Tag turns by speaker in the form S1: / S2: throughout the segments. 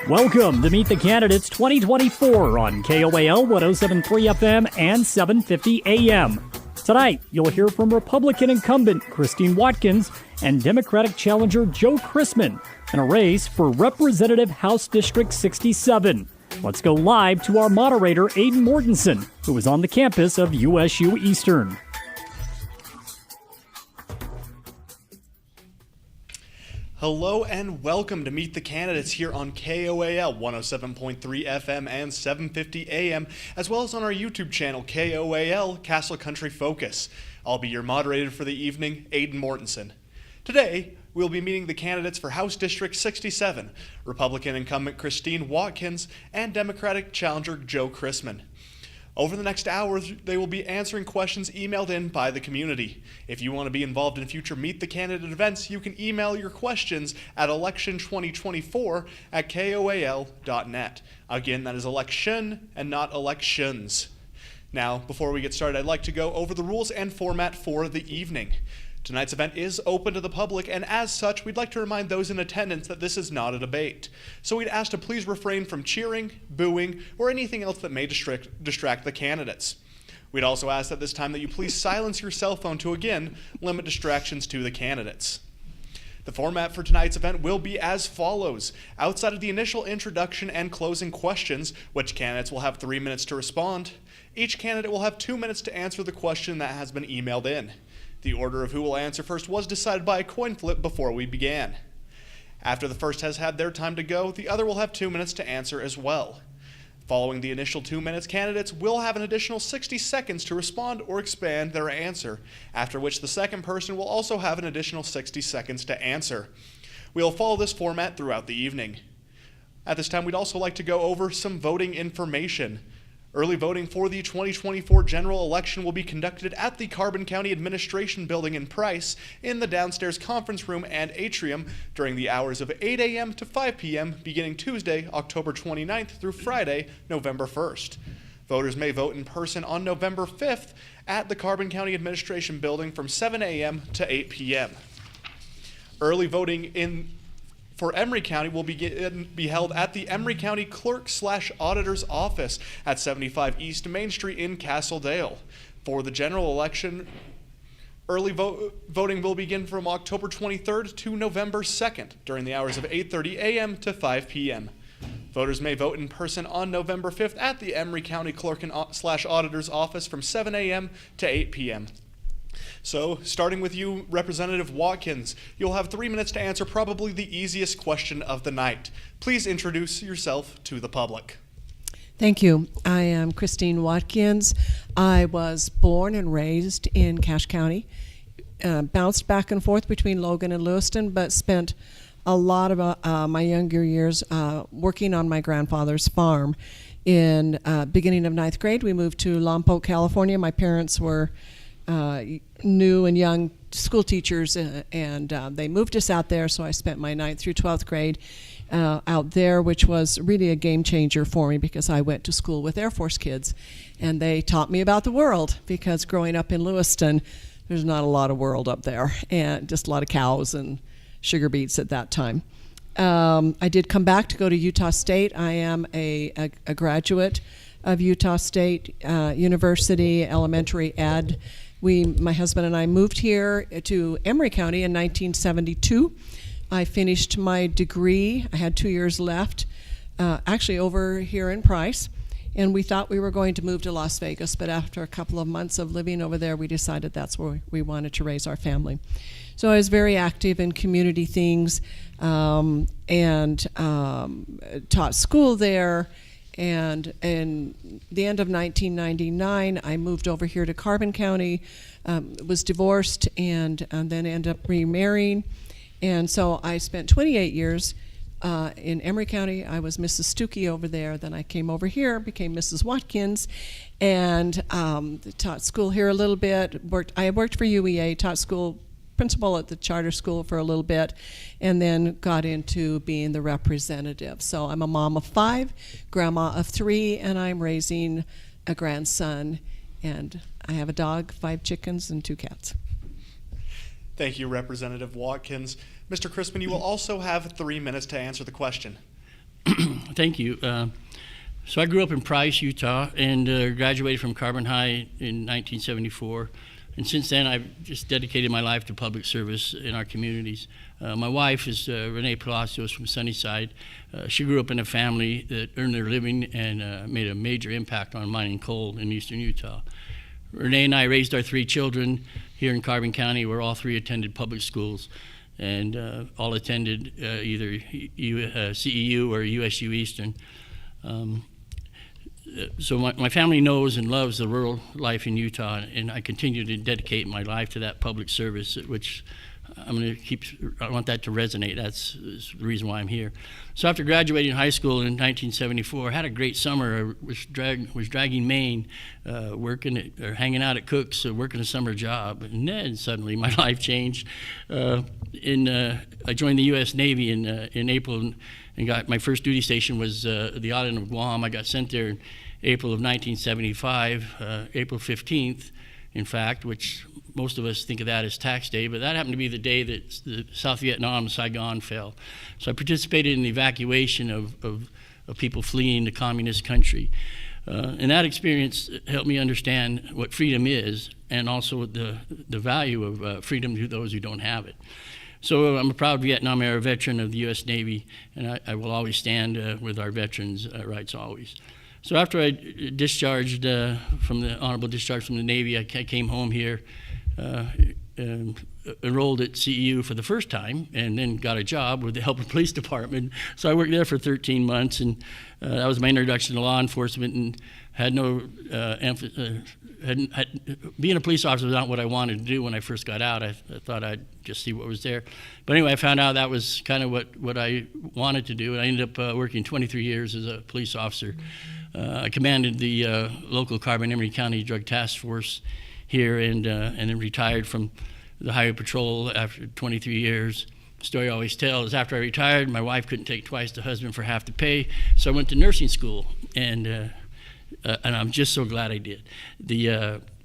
S1: Welcome to Meet the Candidates 2024 on KOAL 107.3 FM and 750 AM. Tonight, you'll hear from Republican incumbent Christine Watkins and Democratic challenger Joe Christman in a race for Representative House District 67. Let's go live to our moderator, Aiden Mortensen, who is on the campus of USU Eastern.
S2: Hello and welcome to Meet the Candidates here on KOAL 107.3 FM and 750 AM, as well as on our YouTube channel, KOAL Castle Country Focus. I'll be your moderator for the evening, Aiden Mortensen. Today, we'll be meeting the candidates for House District 67, Republican incumbent Christine Watkins and Democratic challenger Joe Christman. Over the next hour, they will be answering questions emailed in by the community. If you want to be involved in future Meet the Candidate events, you can email your questions at election2024@koal.net. Again, that is election and not elections. Now, before we get started, I'd like to go over the rules and format for the evening. Tonight's event is open to the public, and as such, we'd like to remind those in attendance that this is not a debate. So we'd ask to please refrain from cheering, booing, or anything else that may distract the candidates. We'd also ask at this time that you please silence your cell phone to, again, limit distractions to the candidates. The format for tonight's event will be as follows. Outside of the initial introduction and closing questions, which candidates will have 3 minutes to respond, each candidate will have 2 minutes to answer the question that has been emailed in. The order of who will answer first was decided by a coin flip before we began. After the first has had their time to go, the other will have 2 minutes to answer as well. Following the initial 2 minutes, candidates will have an additional 60 seconds to respond or expand their answer, after which the second person will also have an additional 60 seconds to answer. We'll follow this format throughout the evening. At this time, we'd also like to go over some voting information. Early voting for the 2024 general election will be conducted at the Carbon County Administration Building in Price in the downstairs conference room and atrium during the hours of 8 a.m. to 5 p.m. beginning Tuesday, October 29th through Friday, November 1st. Voters may vote in person on November 5th at the Carbon County Administration Building from 7 a.m. to 8 p.m. Early voting for Emery County will be held at the Emery County Clerk/Auditor's Office at 75 East Main Street in Castledale. For the general election, early voting will begin from October 23rd to November 2nd during the hours of 8:30 a.m. to 5 p.m. Voters may vote in person on November 5th at the Emery County Clerk/Auditor's Office from 7 a.m. to 8 p.m. So, starting with you, Representative Watkins, you'll have 3 minutes to answer probably the easiest question of the night. Please introduce yourself to the public.
S3: Thank you. I am Christine Watkins. I was born and raised in Cache County, bounced back and forth between Logan and Lewiston, but spent a lot of my younger years working on my grandfather's farm. In beginning of 9th grade, we moved to Lompoc, California. My parents were new and young school teachers, and they moved us out there, so I spent my 9th through 12th grade out there, which was really a game changer for me because I went to school with Air Force kids, and they taught me about the world because growing up in Lewiston, there's not a lot of world up there, and just a lot of cows and sugar beets at that time. I did come back to go to Utah State. I am a graduate of Utah State University Elementary Ed. My husband and I moved here to Emery County in 1972. I finished my degree. I had 2 years left, actually over here in Price, and we thought we were going to move to Las Vegas, but after a couple of months of living over there, we decided that's where we wanted to raise our family. So I was very active in community things and taught school there. And in the end of 1999, I moved over here to Carbon County, was divorced, and then ended up remarrying. And so I spent 28 years in Emery County. I was Mrs. Stuckey over there. Then I came over here, became Mrs. Watkins, and taught school here a little bit. I worked for UEA, taught school principal at the charter school for a little bit, and then got into being the representative. So I'm a mom of 5, grandma of 3, and I'm raising a grandson, and I have a dog, 5 chickens, and 2 cats.
S2: Thank you, Representative Watkins. Mr. Christman, you will also have 3 minutes to answer the question.
S4: Thank you. So I grew up in Price, Utah, and graduated from Carbon High in 1974. And since then, I've just dedicated my life to public service in our communities. My wife is Renee Palacios from Sunnyside. She grew up in a family that earned their living and made a major impact on mining coal in eastern Utah. Renee and I raised our 3 children here in Carbon County, where all 3 attended public schools and all attended either CEU or USU Eastern. So my family knows and loves the rural life in Utah, and I continue to dedicate my life to that public service, which I'm going to keep. I want that to resonate. That's the reason why I'm here. So after graduating high school in 1974, I had a great summer. I was dragging Maine, hanging out at Cook's, working a summer job, and then suddenly my life changed. I joined the U.S. Navy in April, and got my first duty station was the island of Guam. I got sent there in April of 1975, April 15th, in fact, which most of us think of that as tax day, but that happened to be the day that the South Vietnam, Saigon fell. So I participated in the evacuation of people fleeing the communist country. And that experience helped me understand what freedom is, and also the value of freedom to those who don't have it. So I'm a proud Vietnam era veteran of the U.S. Navy, and I will always stand with our veterans' rights always. So after I discharged from the honorable discharge from the Navy, I came home here, enrolled at CEU for the first time, and then got a job with the Helper Police Department. So I worked there for 13 months, and that was my introduction to law enforcement, and had no being a police officer was not what I wanted to do when I first got out. I thought I'd just see what was there. But anyway, I found out that was kind of what I wanted to do, and I ended up working 23 years as a police officer. I commanded the local Carbon-Emery County Drug Task Force here, and then retired from the Highway Patrol after 23 years. The story I always tell is after I retired, my wife couldn't take twice the husband for half the pay, so I went to nursing school, and I'm just so glad I did.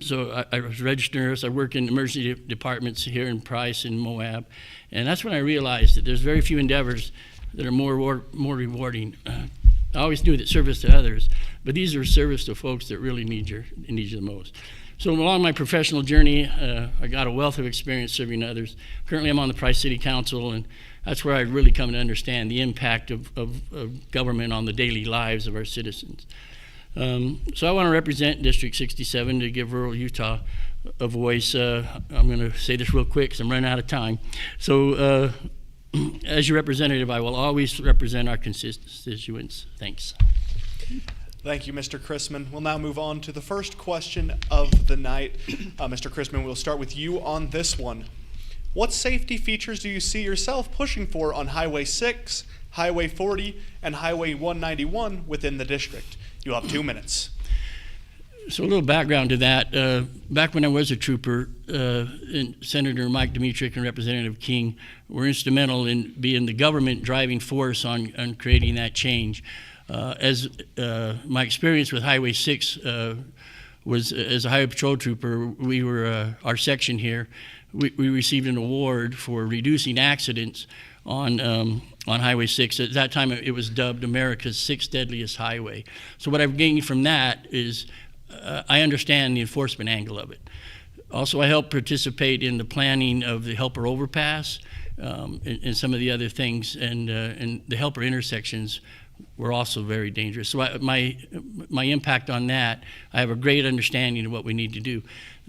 S4: So I was a registered nurse. I work in emergency departments here in Price and Moab, and that's when I realized that there's very few endeavors that are more rewarding. I always knew that service to others, but these are service to folks that really need you the most. So along my professional journey, I got a wealth of experience serving others. Currently, I'm on the Price City Council, and that's where I really come to understand the impact of government on the daily lives of our citizens. So I want to represent District 67 to give rural Utah a voice. I'm going to say this real quick because I'm running out of time. So as your representative, I will always represent our constituents. Thanks.
S2: Thank you, Mr. Chrisman. We'll now move on to the first question of the night. Mr. Chrisman, we'll start with you on this one. What safety features do you see yourself pushing for on Highway 6, Highway 40, and Highway 191 within the district? You have 2 minutes.
S4: So a little background to that. Back when I was a trooper, Senator Mike Dmytryk and Representative King were instrumental in being the government driving force on creating that change. As my experience with Highway 6 was as a Highway Patrol trooper, we were, our section here, we received an award for reducing accidents on Highway 6. At that time, it was dubbed America's 6th deadliest highway. So what I've gained from that is I understand the enforcement angle of it. Also, I helped participate in the planning of the Helper overpass and some of the other things, and the Helper intersections were also very dangerous. So my impact on that, I have a great understanding of what we need to do.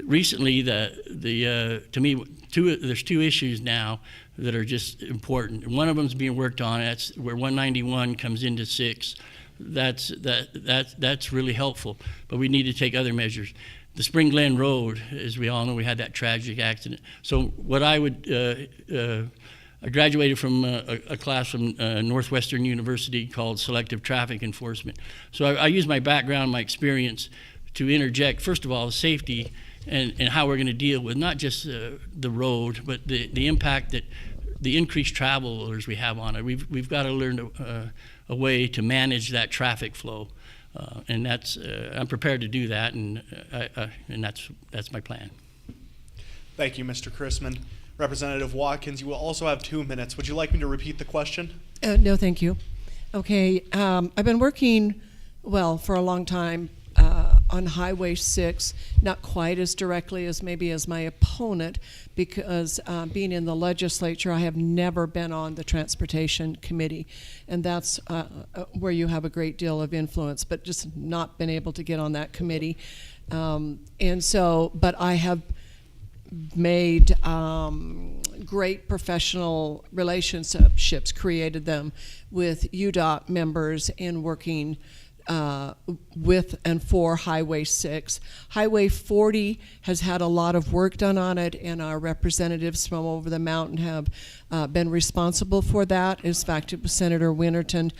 S4: Recently, to me, there's 2 issues now that are just important. One of them is being worked on. That's where 191 comes into 6. That's really helpful, but we need to take other measures. The Spring Glen Road, as we all know, we had that tragic accident. So what I graduated from a class from Northwestern University called Selective Traffic Enforcement. So I use my background, my experience to interject, first of all, safety and how we're going to deal with not just the road, but the impact that the increased travelers we have on it. We've got to learn a way to manage that traffic flow, and that's I'm prepared to do that, and that's my plan.
S2: Thank you, Mr. Chrisman. Representative Watkins, you will also have 2 minutes. Would you like me to repeat the question?
S3: No, thank you. Okay, I've been working, well, for a long time on Highway 6, not quite as directly as maybe as my opponent, because being in the legislature, I have never been on the Transportation Committee, and that's where you have a great deal of influence, but just not been able to get on that committee. And so, but I have made great professional relationships, created them with UDOT members in working with and for Highway 6. Highway 40 has had a lot of work done on it, and our representatives from over the mountain have been responsible for that. In fact, it was Senator Winterton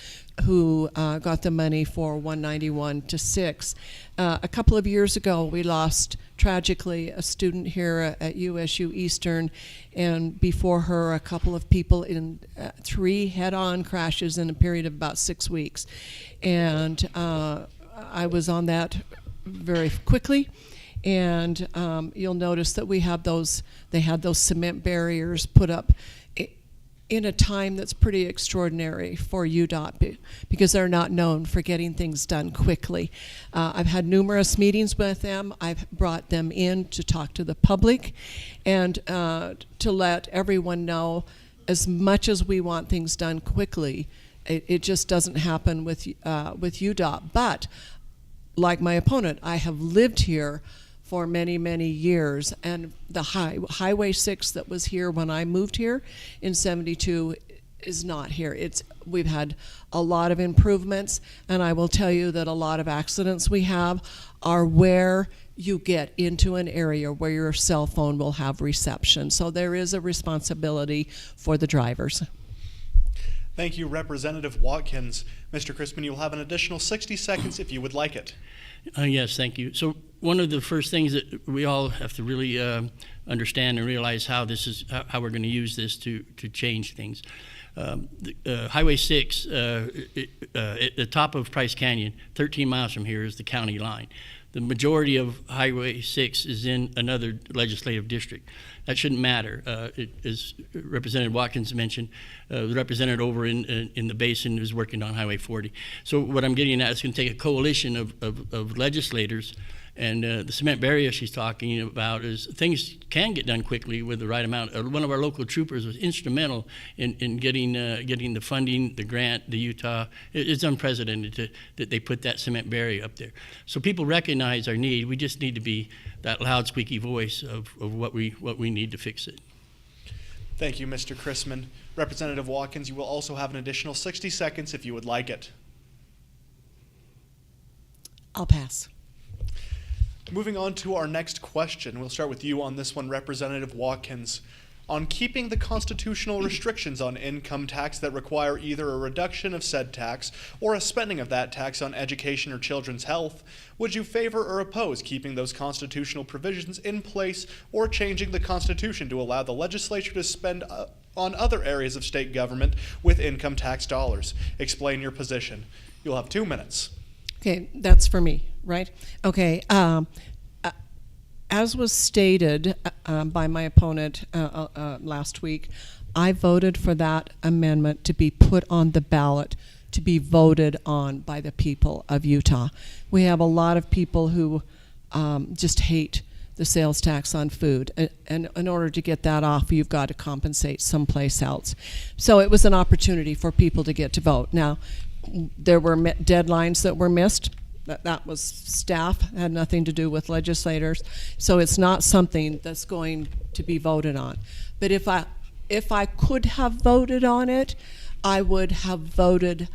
S3: who got the money for 191 to 6. A couple of years ago, we lost, tragically, a student here at USU Eastern, and before her, a couple of people in 3 head-on crashes in a period of about 6 weeks. And I was on that very quickly. And you'll notice that we have they had those cement barriers put up in a time that's pretty extraordinary for UDOT because they're not known for getting things done quickly. I've had numerous meetings with them. I've brought them in to talk to the public and to let everyone know, as much as we want things done quickly, it just doesn't happen with UDOT. But like my opponent, I have lived here for many, many years, and the Highway 6 that was here when I moved here in '72 is not here. We've had a lot of improvements, and I will tell you that a lot of accidents we have are where you get into an area where your cell phone will have reception. So there is a responsibility for the drivers.
S2: Thank you, Representative Watkins. Mr. Crispin, you'll have an additional 60 seconds if you would like it.
S4: Yes, thank you. So one of the first things that we all have to really understand and realize how we're going to use this to change things. Highway 6, at the top of Price Canyon, 13 miles from here is the county line. The majority of Highway 6 is in another legislative district. That shouldn't matter. As Representative Watkins mentioned, the representative over in the basin is working on Highway 40. So what I'm getting at is going to take a coalition of legislators, and the cement barrier she's talking about is things can get done quickly with the right amount. One of our local troopers was instrumental in getting the funding, the grant, the Utah. It's unprecedented that they put that cement barrier up there. So people recognize our need. We just need to be that loud, squeaky voice of what we need to fix it.
S2: Thank you, Mr. Chrisman. Representative Watkins, you will also have an additional 60 seconds if you would like it.
S3: I'll pass.
S2: Moving on to our next question. We'll start with you on this one, Representative Watkins. On keeping the constitutional restrictions on income tax that require either a reduction of said tax or a spending of that tax on education or children's health, would you favor or oppose keeping those constitutional provisions in place or changing the Constitution to allow the legislature to spend on other areas of state government with income tax dollars? Explain your position. You'll have 2 minutes.
S3: Okay, that's for me, right? Okay, as was stated by my opponent last week, I voted for that amendment to be put on the ballot to be voted on by the people of Utah. We have a lot of people who just hate the sales tax on food, and in order to get that off, you've got to compensate someplace else. So it was an opportunity for people to get to vote. Now, there were deadlines that were missed. That was staff, had nothing to do with legislators. So it's not something that's going to be voted on. But if I could have voted on it, I would have voted,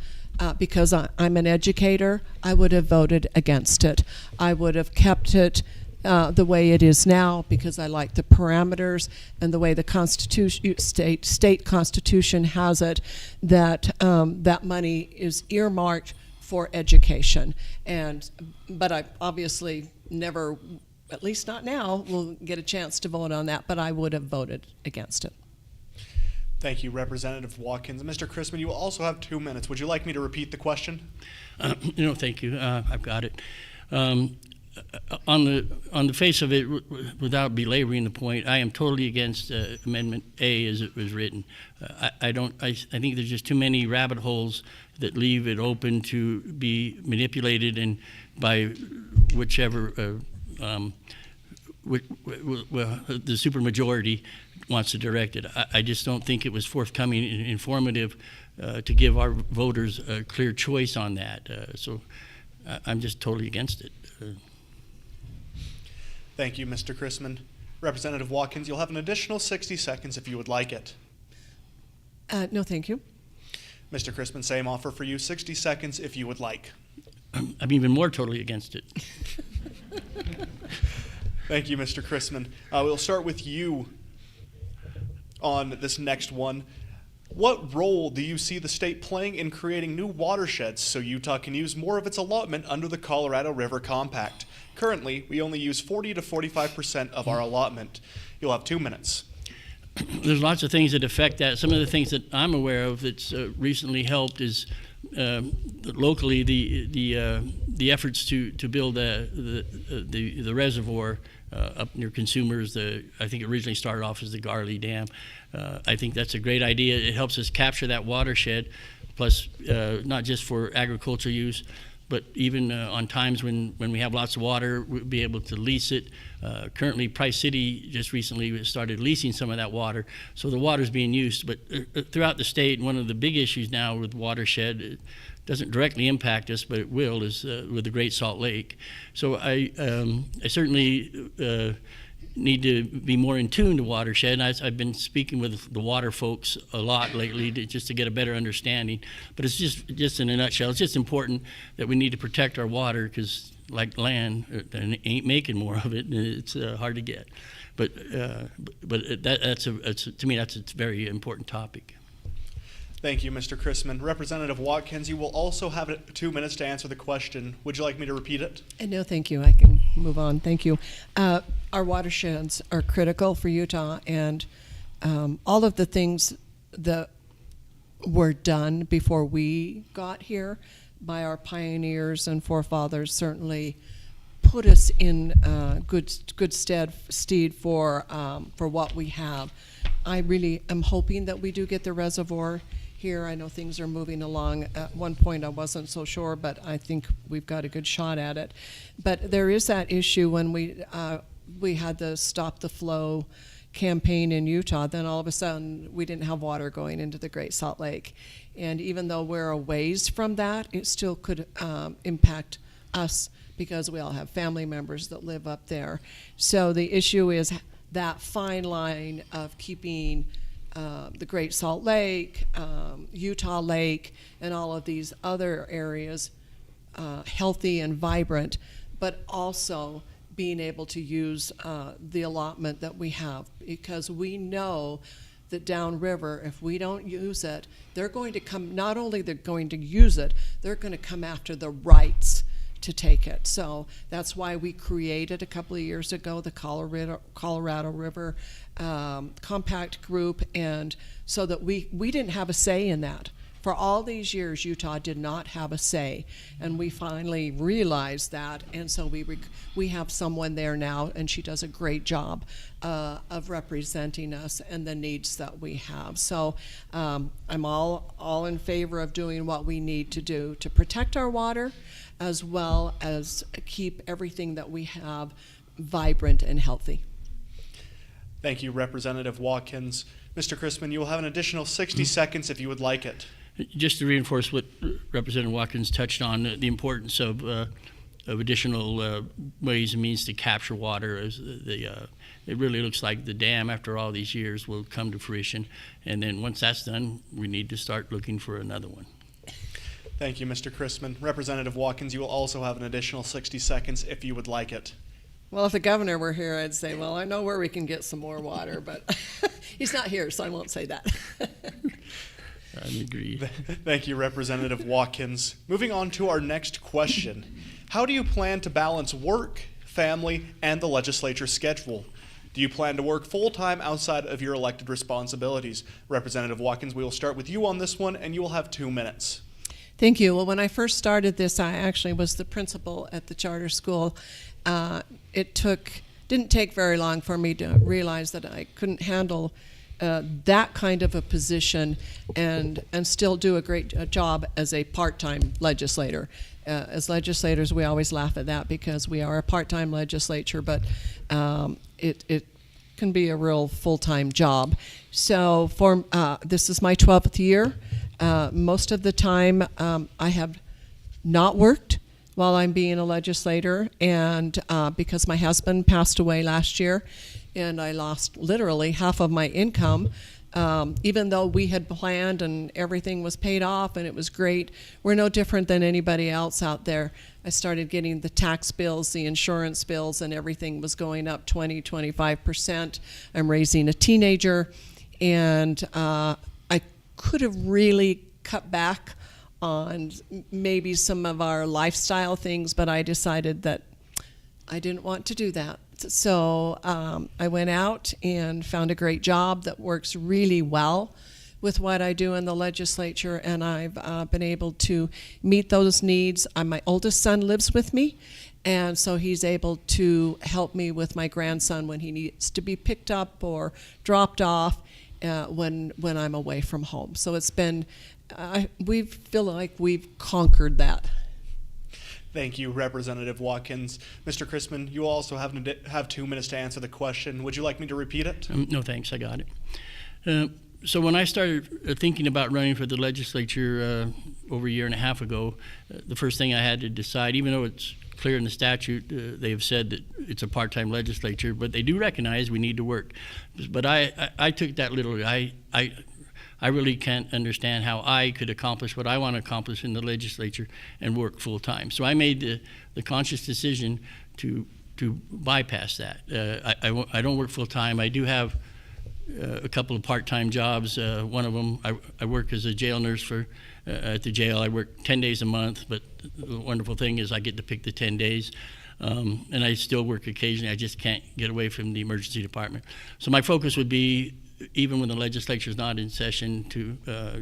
S3: because I'm an educator, I would have voted against it. I would have kept it the way it is now because I like the parameters and the way the Constitution, state Constitution has it, that that money is earmarked for education. But I obviously never, at least not now, will get a chance to vote on that, but I would have voted against it.
S2: Thank you, Representative Watkins. Mr. Chrisman, you will also have 2 minutes. Would you like me to repeat the question?
S4: No, thank you. I've got it. On the face of it, without belaboring the point, I am totally against Amendment A as it was written. I think there's just too many rabbit holes that leave it open to be manipulated and by whichever the supermajority wants to direct it. I just don't think it was forthcoming and informative to give our voters a clear choice on that. So I'm just totally against it.
S2: Thank you, Mr. Chrisman. Representative Watkins, you'll have an additional 60 seconds if you would like it.
S3: No, thank you.
S2: Mr. Chrisman, same offer for you, 60 seconds if you would like.
S4: I'm even more totally against it.
S2: Thank you, Mr. Chrisman. We'll start with you on this next one. What role do you see the state playing in creating new watersheds so Utah can use more of its allotment under the Colorado River Compact? Currently, we only use 40 to 45% of our allotment. You'll have 2 minutes.
S4: There's lots of things that affect that. Some of the things that I'm aware of that's recently helped is locally the efforts to build the reservoir up near Consumers. I think it originally started off as the Garley Dam. I think that's a great idea. It helps us capture that watershed, plus not just for agricultural use, but even on times when we have lots of water, we'll be able to lease it. Currently, Price City just recently started leasing some of that water, so the water's being used. But throughout the state, one of the big issues now with watershed, it doesn't directly impact us, but it will, is with the Great Salt Lake. So I certainly need to be more in tune to watershed. I've been speaking with the water folks a lot lately just to get a better understanding. But it's just in a nutshell, it's just important that we need to protect our water because, like land, ain't making more of it, and it's hard to get. But to me, that's a very important topic.
S2: Thank you, Mr. Chrisman. Representative Watkins, you will also have 2 minutes to answer the question. Would you like me to repeat it?
S3: No, thank you. I can move on. Thank you. Our watersheds are critical for Utah, and all of the things that were done before we got here by our pioneers and forefathers certainly put us in good stead for what we have. I really am hoping that we do get the reservoir here. I know things are moving along. At one point I wasn't so sure, but I think we've got a good shot at it. But there is that issue when we had the Stop the Flow campaign in Utah, then all of a sudden we didn't have water going into the Great Salt Lake. And even though we're a ways from that, it still could impact us because we all have family members that live up there. So the issue is that fine line of keeping the Great Salt Lake, Utah Lake, and all of these other areas healthy and vibrant, but also being able to use the allotment that we have, because we know that downriver, if we don't use it, they're going to come, not only they're going to use it, they're going to come after the rights to take it. So that's why we created a couple of years ago the Colorado River Compact Group, and so that we didn't have a say in that. For all these years, Utah did not have a say, and we finally realized that, and so we have someone there now, and she does a great job of representing us and the needs that we have. So I'm all in favor of doing what we need to do to protect our water, as well as keep everything that we have vibrant and healthy.
S2: Thank you, Representative Watkins. Mr. Chrisman, you will have an additional 60 seconds if you would like it.
S4: Just to reinforce what Representative Watkins touched on, the importance of additional ways and means to capture water. It really looks like the dam, after all these years, will come to fruition. And then once that's done, we need to start looking for another one.
S2: Thank you, Mr. Chrisman. Representative Watkins, you will also have an additional 60 seconds if you would like it.
S3: Well, if the governor were here, I'd say, well, I know where we can get some more water, but he's not here, so I won't say that.
S4: I agree.
S2: Thank you, Representative Watkins. Moving on to our next question. How do you plan to balance work, family, and the legislature schedule? Do you plan to work full-time outside of your elected responsibilities? Representative Watkins, we will start with you on this one, and you will have 2 minutes.
S3: Thank you. Well, when I first started this, I actually was the principal at the charter school, it didn't take very long for me to realize that I couldn't handle that kind of a position and still do a great job as a part-time legislator. As legislators, we always laugh at that because we are a part-time legislature, but it can be a real full-time job. So this is my 12th year. Most of the time, I have not worked while I'm being a legislator, and because my husband passed away last year, and I lost literally half of my income, even though we had planned and everything was paid off and it was great. We're no different than anybody else out there. I started getting the tax bills, the insurance bills, and everything was going up 20-25%. I'm raising a teenager, and I could have really cut back on maybe some of our lifestyle things, but I decided that I didn't want to do that. So I went out and found a great job that works really well with what I do in the legislature, and I've been able to meet those needs. My oldest son lives with me, and so he's able to help me with my grandson when he needs to be picked up or dropped off when I'm away from home. So it's been, we feel like we've conquered that.
S2: Thank you, Representative Watkins. Mr. Chrisman, you also have 2 minutes to answer the question. Would you like me to repeat it?
S4: No, thanks. I got it. So when I started thinking about running for the legislature over a year and a half ago, the first thing I had to decide, even though it's clear in the statute, they have said that it's a part-time legislature, but they do recognize we need to work. But I took that literally. I really can't understand how I could accomplish what I want to accomplish in the legislature and work full time. So I made the conscious decision to bypass that. I don't work full time. I do have a couple of part-time jobs. One of them, I work as a jail nurse at the jail. I work 10 days a month, but the wonderful thing is I get to pick the 10 days. And I still work occasionally. I just can't get away from the emergency department. So my focus would be, even when the legislature is not in session, to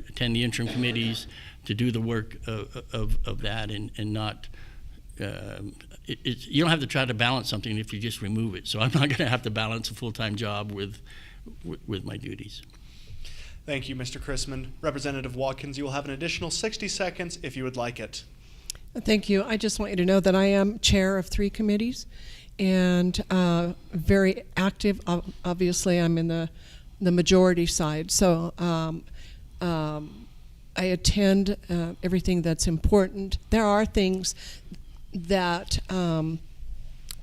S4: attend the interim committees, to do the work of that, and not. You don't have to try to balance something if you just remove it. So I'm not going to have to balance a full-time job with my duties.
S2: Thank you, Mr. Chrisman. Representative Watkins, you will have an additional 60 seconds if you would like it.
S3: Thank you. I just want you to know that I am chair of 3 committees and very active. Obviously, I'm in the majority side. So I attend everything that's important. There are things that the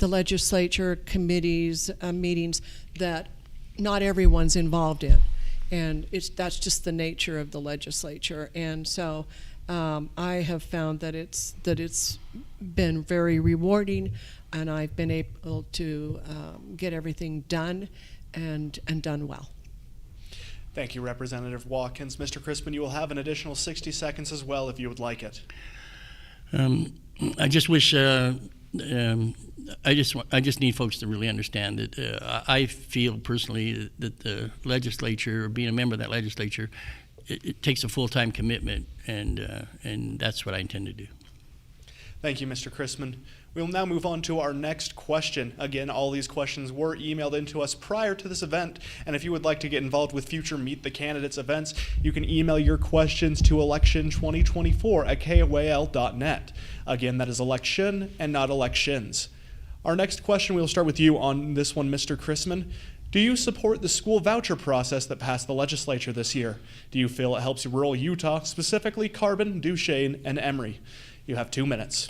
S3: legislature committees, meetings, that not everyone's involved in. And that's just the nature of the legislature. And so I have found that it's been very rewarding, and I've been able to get everything done and done well.
S2: Thank you, Representative Watkins. Mr. Chrisman, you will have an additional 60 seconds as well if you would like it.
S4: I just wish. I just need folks to really understand that I feel personally that the legislature, or being a member of that legislature, it takes a full-time commitment, and that's what I intend to do.
S2: Thank you, Mr. Chrisman. We'll now move on to our next question. Again, all these questions were emailed in to us prior to this event, and if you would like to get involved with future Meet the Candidates events, you can email your questions to election2024@koal.net. Again, that is election and not elections. Our next question, we'll start with you on this one, Mr. Chrisman. Do you support the school voucher process that passed the legislature this year? Do you feel it helps rural Utah, specifically Carbon, Duchesne, and Emery? You have 2 minutes.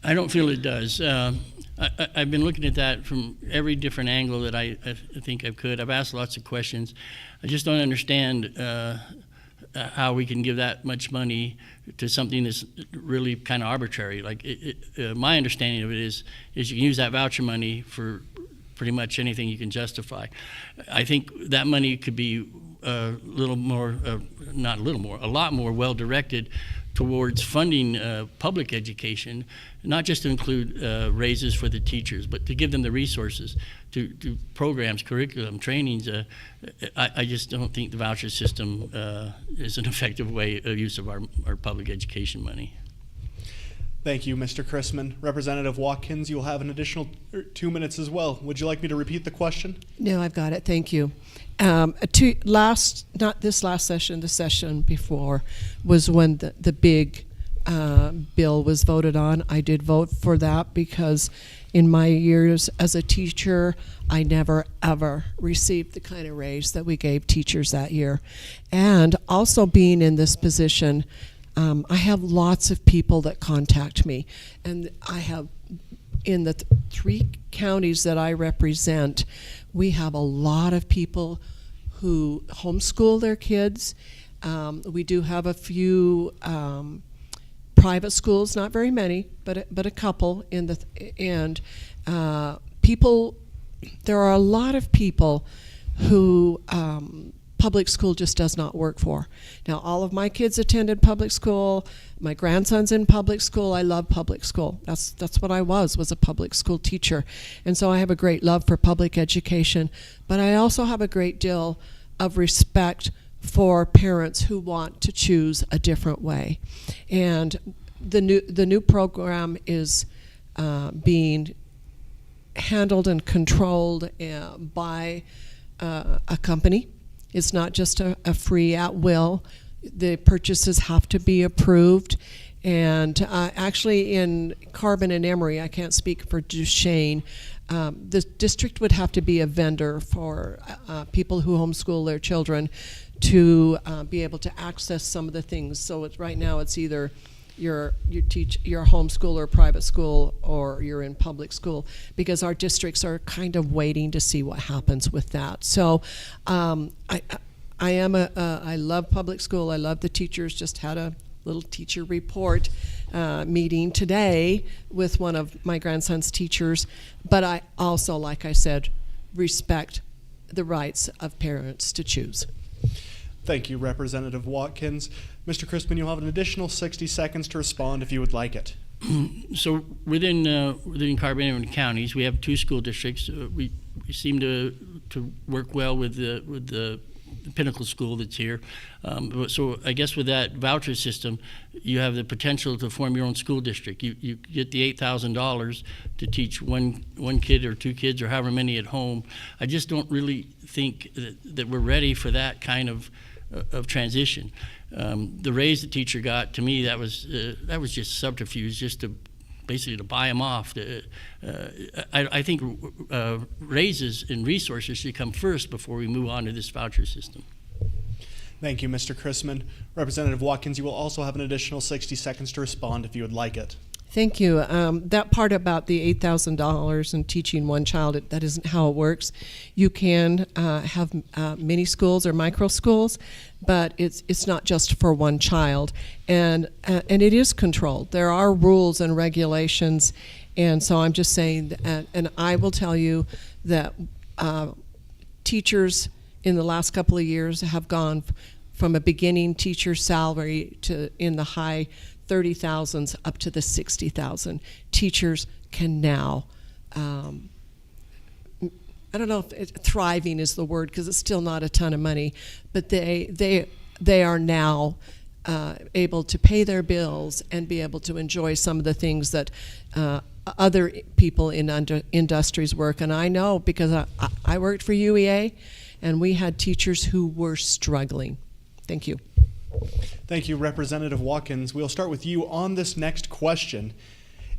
S4: I don't feel it does. I've been looking at that from every different angle that I think I could. I've asked lots of questions. I just don't understand how we can give that much money to something that's really kind of arbitrary. Like my understanding of it is you can use that voucher money for pretty much anything you can justify. I think that money could be a lot more well-directed towards funding public education, not just to include raises for the teachers, but to give them the resources to programs, curriculum, trainings. I just don't think the voucher system is an effective way of use of our public education money.
S2: Thank you, Mr. Chrisman. Representative Watkins, you'll have an additional 2 minutes as well. Would you like me to repeat the question?
S3: No, I've got it. Thank you. Not this last session, the session before was when the big bill was voted on. I did vote for that because in my years as a teacher, I never ever received the kind of raise that we gave teachers that year. And also being in this position, I have lots of people that contact me, and I have in the three counties that I represent, we have a lot of people who homeschool their kids. We do have a few private schools, not very many, but a couple people. There are a lot of people who public school just does not work for. Now, all of my kids attended public school. My grandson's in public school. I love public school. That's what I was a public school teacher. And so I have a great love for public education. But I also have a great deal of respect for parents who want to choose a different way. And the new program is being handled and controlled by a company. It's not just a free at will. The purchases have to be approved. And actually in Carbon and Emery, I can't speak for Duchesne, the district would have to be a vendor for people who homeschool their children to be able to access some of the things. So right now it's either you teach your homeschool or private school, or you're in public school, because our districts are kind of waiting to see what happens with that. So I love public school. I love the teachers. Just had a little teacher report meeting today with one of my grandson's teachers. But I also, like I said, respect the rights of parents to choose.
S2: Thank you, Representative Watkins. Mr. Chrisman, you'll have an additional 60 seconds to respond if you would like it.
S4: So within Carbon and counties, we have 2 school districts. We seem to work well with the Pinnacle School that's here. So I guess with that voucher system, you have the potential to form your own school district. You get the $8,000 to teach one kid or 2 kids or however many at home. I just don't really think that we're ready for that kind of transition. The raise the teacher got, to me, that was just subterfuge, just to basically to buy them off. I think raises and resources should come first before we move on to this voucher system.
S2: Thank you, Mr. Chrisman. Representative Watkins, you will also have an additional 60 seconds to respond if you would like it.
S3: Thank you. That part about the $8,000 and teaching one child, that isn't how it works. You can have mini schools or micro schools, but it's not just for one child, and it is controlled. There are rules and regulations, and so I'm just saying that, and I will tell you that teachers in the last couple of years have gone from a beginning teacher salary to in the high 30,000s up to the 60,000. Teachers can now, I don't know if thriving is the word, because it's still not a ton of money, but they are now able to pay their bills and be able to enjoy some of the things that other people in industries work. And I know, because I worked for UEA, and we had teachers who were struggling. Thank you.
S2: Thank you, Representative Watkins. We'll start with you on this next question.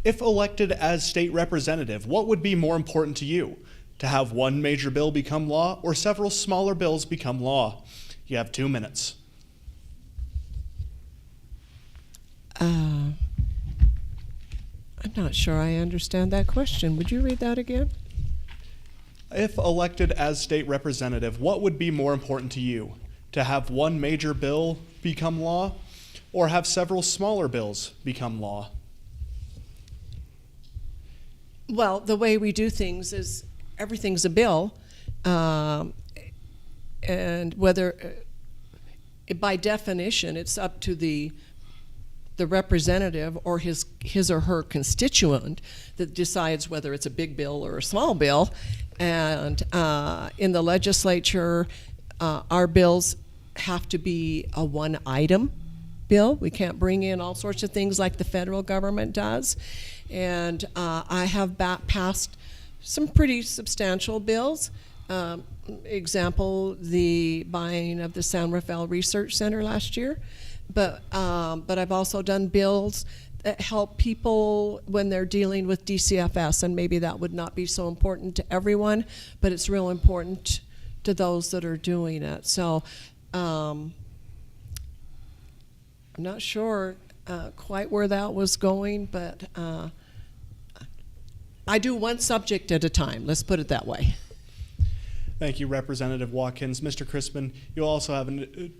S2: If elected as state representative, what would be more important to you? To have one major bill become law or several smaller bills become law? You have 2 minutes.
S3: I'm not sure I understand that question. Would you read that again?
S2: If elected as state representative, what would be more important to you? To have one major bill become law or have several smaller bills become law?
S3: Well, the way we do things is everything's a bill, and whether, by definition, it's up to the representative or his or her constituent that decides whether it's a big bill or a small bill. And in the legislature, our bills have to be a one item bill. We can't bring in all sorts of things like the federal government does. And I have passed some pretty substantial bills. Example, the buying of the San Rafael Research Center last year. But I've also done bills that help people when they're dealing with DCFS, and maybe that would not be so important to everyone, but it's real important to those that are doing it. So I'm not sure quite where that was going, but I do one subject at a time, let's put it that way.
S2: Thank you, Representative Watkins. Mr. Crispin, you'll also have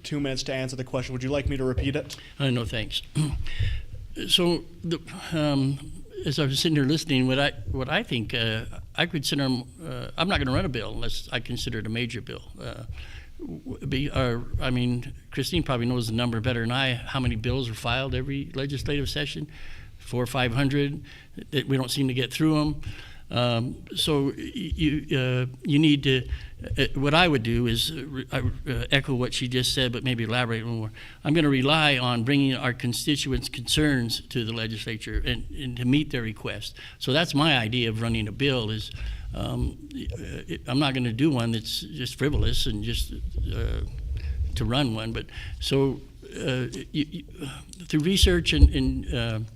S2: 2 minutes to answer the question. Would you like me to repeat it?
S4: No, thanks. So, as I was sitting here listening, what I think I consider, I'm not going to run a bill unless I consider it a major bill. I mean, Christine probably knows the number better than I. How many bills are filed every legislative session? 400 or 500. That we don't seem to get through them. So you need to. What I would do is echo what she just said, but maybe elaborate a little more. I'm going to rely on bringing our constituents' concerns to the legislature and to meet their requests. So that's my idea of running a bill. Is I'm not going to do one that's just frivolous and just to run one. But so through research and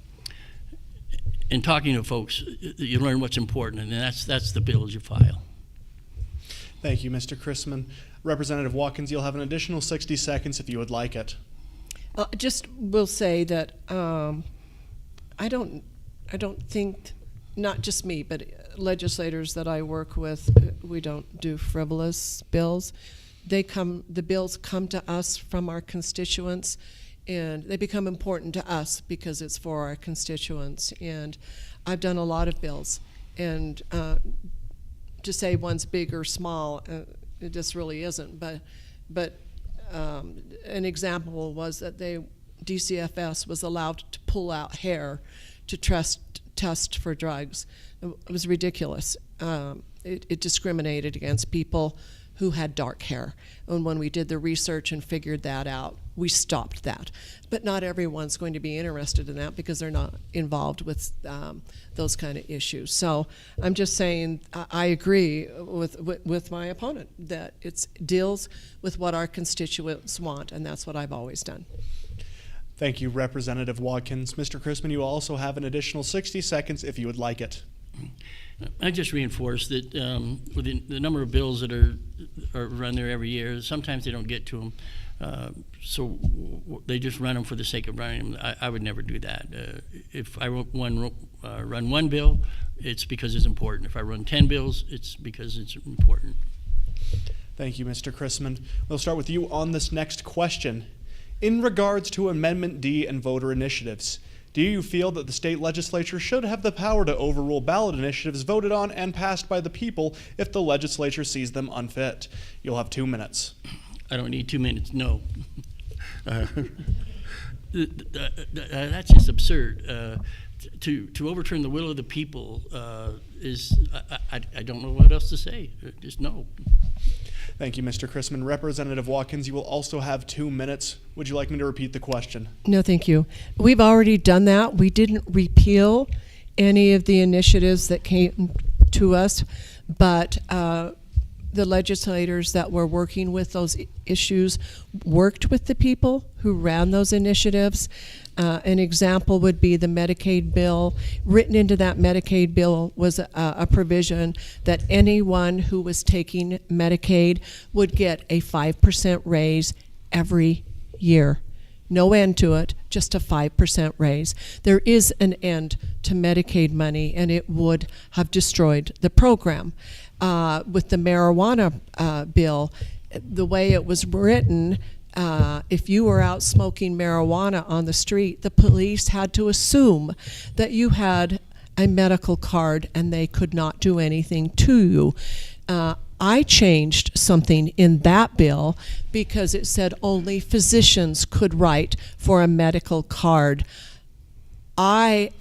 S4: talking to folks, you learn what's important, and that's the bills you file.
S2: Thank you, Mr. Chrisman. Representative Watkins, you'll have an additional 60 seconds if you would like it.
S3: Just will say that I don't think, not just me, but legislators that I work with, we don't do frivolous bills. The bills come to us from our constituents, and they become important to us because it's for our constituents. And I've done a lot of bills, and to say one's big or small, it just really isn't. But an example was that DCFS was allowed to pull out hair to test for drugs. It was ridiculous. It discriminated against people who had dark hair. And when we did the research and figured that out, we stopped that. But not everyone's going to be interested in that because they're not involved with those kind of issues. So I'm just saying I agree with my opponent that it deals with what our constituents want, and that's what I've always done.
S2: Thank you, Representative Watkins. Mr. Chrisman, you will also have an additional 60 seconds if you would like it.
S4: I just reinforce that with the number of bills that are run there every year, sometimes they don't get to them. So they just run them for the sake of running them. I would never do that. If I run one bill, it's because it's important. If I run 10 bills, it's because it's important.
S2: Thank you, Mr. Chrisman. We'll start with you on this next question. In regards to Amendment D and voter initiatives, do you feel that the state legislature should have the power to overrule ballot initiatives voted on and passed by the people if the legislature sees them unfit? You'll have 2 minutes.
S4: I don't need 2 minutes, no. That's just absurd. To overturn the will of the people is, I don't know what else to say, just no.
S2: Thank you, Mr. Chrisman. Representative Watkins, you will also have 2 minutes. Would you like me to repeat the question?
S3: No, thank you. We've already done that. We didn't repeal any of the initiatives that came to us, but the legislators that were working with those issues worked with the people who ran those initiatives. An example would be the Medicaid bill. Written into that Medicaid bill was a provision that anyone who was taking Medicaid would get a 5% raise every year. No end to it, just a 5% raise. There is an end to Medicaid money, and it would have destroyed the program. With the marijuana bill, the way it was written, if you were out smoking marijuana on the street, the police had to assume that you had a medical card and they could not do anything to you. I changed something in that bill because it said only physicians could write for a medical card. I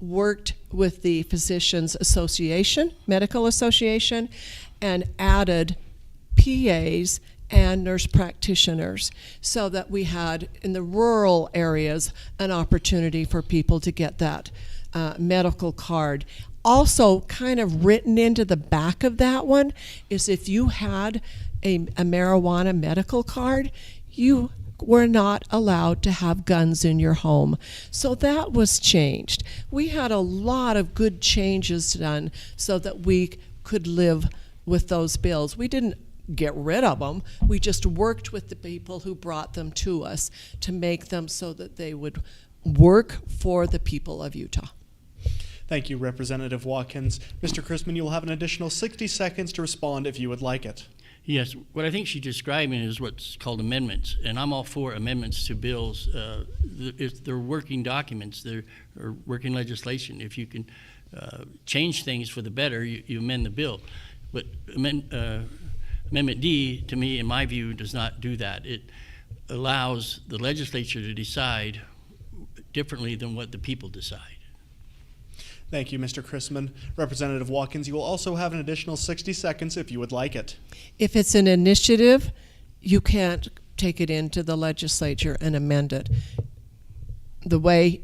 S3: worked with the Physicians Association, Medical Association, and added PAs and nurse practitioners, so that we had in the rural areas an opportunity for people to get that medical card. Also, kind of written into the back of that one is if you had a marijuana medical card, you were not allowed to have guns in your home. So that was changed. We had a lot of good changes done so that we could live with those bills. We didn't get rid of them. We just worked with the people who brought them to us to make them so that they would work for the people of Utah.
S2: Thank you, Representative Watkins. Mr. Chrisman, you will have an additional 60 seconds to respond if you would like it.
S4: Yes, what I think she's describing is what's called amendments, and I'm all for amendments to bills. They're working documents, they're working legislation. If you can change things for the better, you amend the bill. But Amendment D, to me, in my view, does not do that. It allows the legislature to decide differently than what the people decide.
S2: Thank you, Mr. Chrisman. Representative Watkins, you will also have an additional 60 seconds if you would like it.
S3: If it's an initiative, you can't take it into the legislature and amend it. The way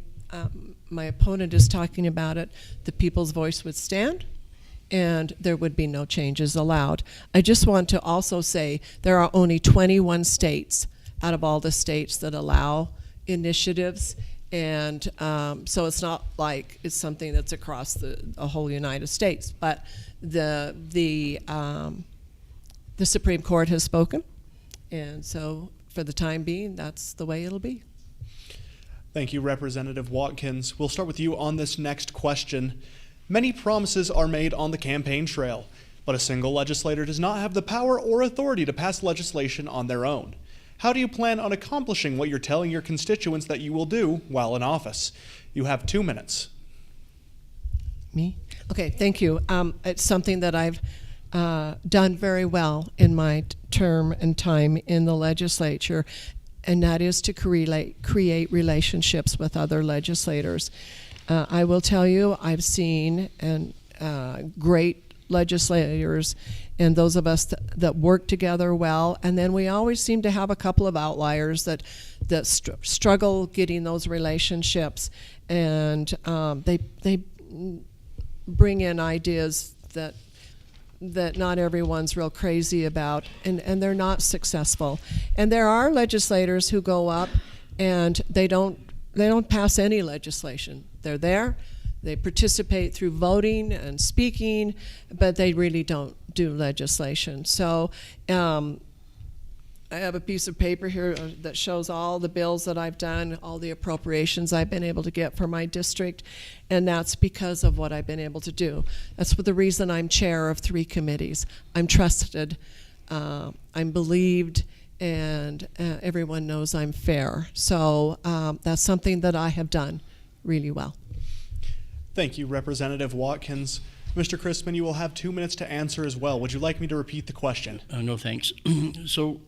S3: my opponent is talking about it, the people's voice would stand and there would be no changes allowed. I just want to also say there are only 21 states out of all the states that allow initiatives. And so it's not like it's something that's across the whole United States. But the Supreme Court has spoken, and so for the time being, that's the way it'll be.
S2: Thank you, Representative Watkins. We'll start with you on this next question. Many promises are made on the campaign trail, but a single legislator does not have the power or authority to pass legislation on their own. How do you plan on accomplishing what you're telling your constituents that you will do while in office? You have 2 minutes.
S3: Me? Okay, thank you. It's something that I've done very well in my term and time in the legislature, and that is to create relationships with other legislators. I will tell you, I've seen great legislators and those of us that work together well, and then we always seem to have a couple of outliers that struggle getting those relationships, and they bring in ideas that not everyone's real crazy about, and they're not successful. And there are legislators who go up and they don't pass any legislation. They're there. They participate through voting and speaking, but they really don't do legislation. So I have a piece of paper here that shows all the bills that I've done, all the appropriations I've been able to get for my district, and that's because of what I've been able to do. That's the reason I'm chair of 3 committees. I'm trusted, I'm believed, and everyone knows I'm fair. So that's something that I have done really well.
S2: Thank you, Representative Watkins. Mr. Chrisman, you will have 2 minutes to answer as well. Would you like me to repeat the question?
S4: No, thanks. So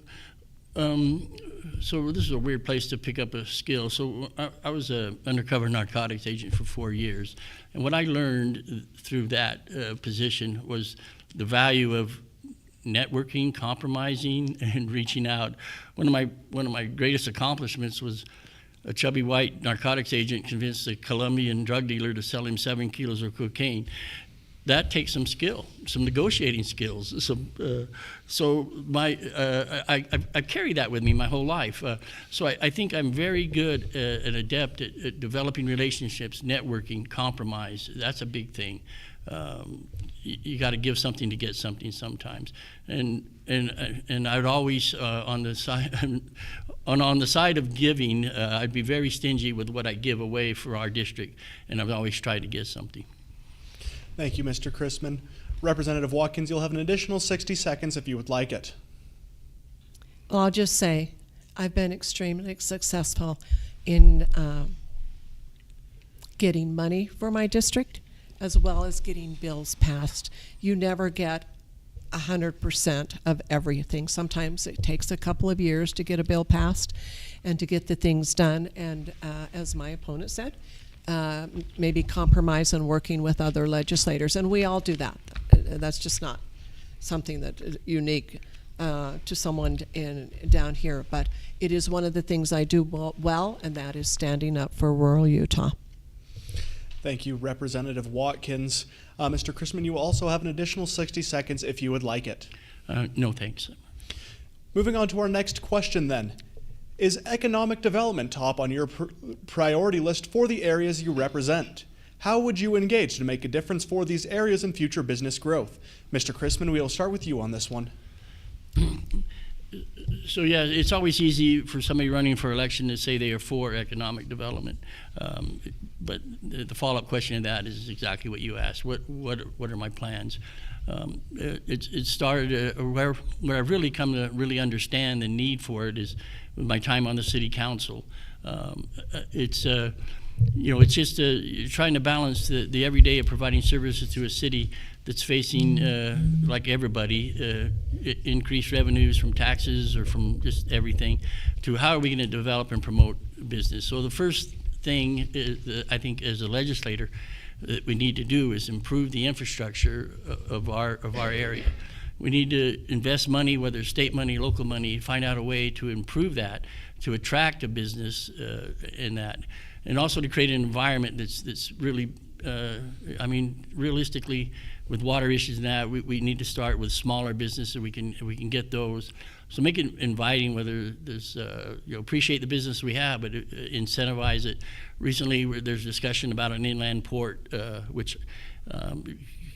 S4: this is a weird place to pick up a skill. So I was an undercover narcotics agent for 4 years, and what I learned through that position was the value of networking, compromising, and reaching out. One of my greatest accomplishments was a chubby white narcotics agent convinced a Colombian drug dealer to sell him 7 kilos of cocaine. That takes some skill, some negotiating skills. I carry that with me my whole life. So I think I'm very good and adept at developing relationships, networking, compromise. That's a big thing. You got to give something to get something sometimes, and I would always on the side of giving, I'd be very stingy with what I give away for our district, and I've always tried to get something.
S2: Thank you, Mr. Chrisman. Representative Watkins, you'll have an additional 60 seconds if you would like it.
S3: Well, I'll just say I've been extremely successful in getting money for my district, as well as getting bills passed. You never get 100% of everything. Sometimes it takes a couple of years to get a bill passed and to get the things done. And as my opponent said, maybe compromise and working with other legislators. And we all do that. That's just not something that is unique to someone down here. But it is one of the things I do well, and that is standing up for rural Utah.
S2: Thank you, Representative Watkins. Mr. Chrisman, you will also have an additional 60 seconds if you would like it.
S4: No, thanks.
S2: Moving on to our next question then. Is economic development top on your priority list for the areas you represent? How would you engage to make a difference for these areas in future business growth? Mr. Chrisman, we will start with you on this one.
S4: So yeah, it's always easy for somebody running for election to say they are for economic development, but the follow-up question to that is exactly what you asked. What are my plans? It started where I've really come to really understand the need for it is with my time on the city council. It's just you're trying to balance the everyday of providing services to a city that's facing, like everybody, increased revenues from taxes or from just everything, to how are we going to develop and promote business. So the first thing is, I think as a legislator that we need to do is improve the infrastructure of our area. We need to invest money, whether it's state money, local money, find out a way to improve that, to attract a business in that, and also to create an environment that's really, realistically, with water issues and that, we need to start with smaller businesses. We can get those. So make it inviting, whether there's, appreciate the business we have, but incentivize it. Recently, there's discussion about an inland port, which